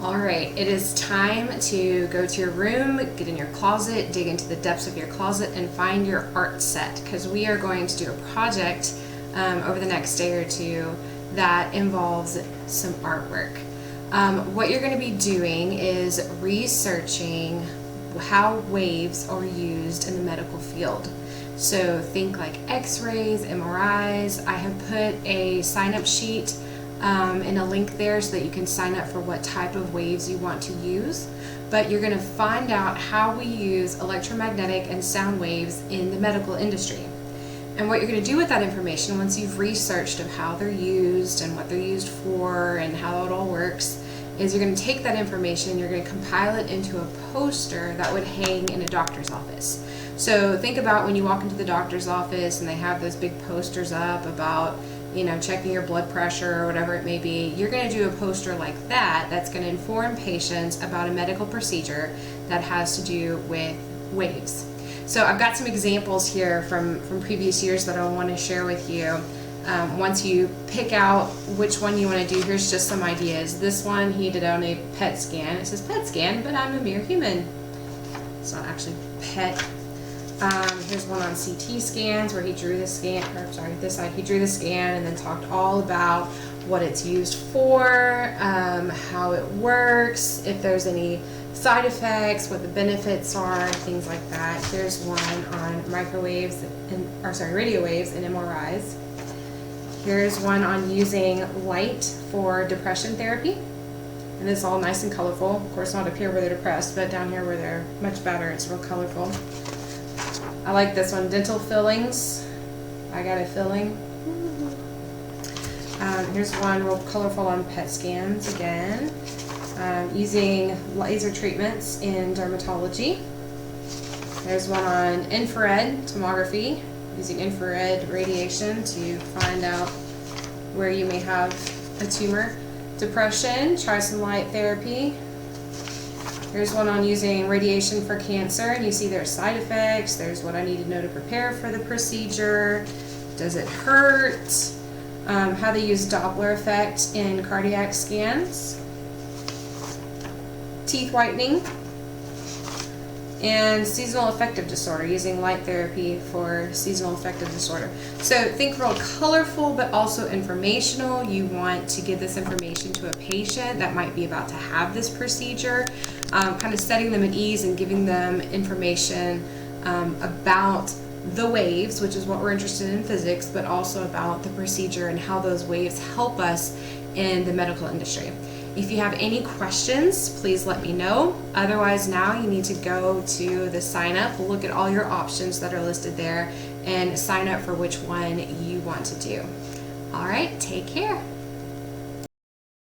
All right, it is time to go to your room, get in your closet, dig into the depths of your closet, and find your art set, because we are going to do a project over the next day or two that involves some artwork. What you're going to be doing is researching how waves are used in the medical field. So think like x-rays, MRIs. I have put a sign-up sheet and a link there so that you can sign up for what type of waves you want to use. But you're going to find out how we use electromagnetic and sound waves in the medical industry. And what you're going to do with that information, once you've researched of how they're used and what they're used for and how it all works, is you're going to take that information and you're going to compile it into a poster that would hang in a doctor's office. So think about when you walk into the doctor's office and they have those big posters up about, checking your blood pressure or whatever it may be. You're going to do a poster like that that's going to inform patients about a medical procedure that has to do with waves. So I've got some examples here from previous years that I want to share with you. Once you pick out which one you want to do, here's just some ideas. This one he did on a PET scan. It says PET scan, but I'm a mere human. It's not actually PET. Here's one on CT scans where he drew the scan, this side he drew the scan and then talked all about what it's used for, how it works, if there's any side effects, what the benefits are, things like that. Here's one on radio waves and MRIs. Here's one on using light for depression therapy. And it's all nice and colorful. Of course, not up here where they're depressed, but down here where they're much better, it's real colorful. I like this one, dental fillings. I got a filling. Here's one real colorful on PET scans again. Using laser treatments in dermatology. There's one on infrared tomography, using infrared radiation to find out where you may have a tumor. Depression, try some light therapy. Here's one on using radiation for cancer, and you see there's side effects, there's what I need to know to prepare for the procedure, does it hurt, how they use Doppler effect in cardiac scans, teeth whitening, and seasonal affective disorder, using light therapy for seasonal affective disorder. So think real colorful but also informational. You want to give this information to a patient that might be about to have this procedure, kind of setting them at ease and giving them information about the waves, which is what we're interested in physics, but also about the procedure and how those waves help us in the medical industry. If you have any questions, please let me know. Otherwise, now you need to go to the sign up, look at all your options that are listed there, and sign up for which one you want to do. All right, take care.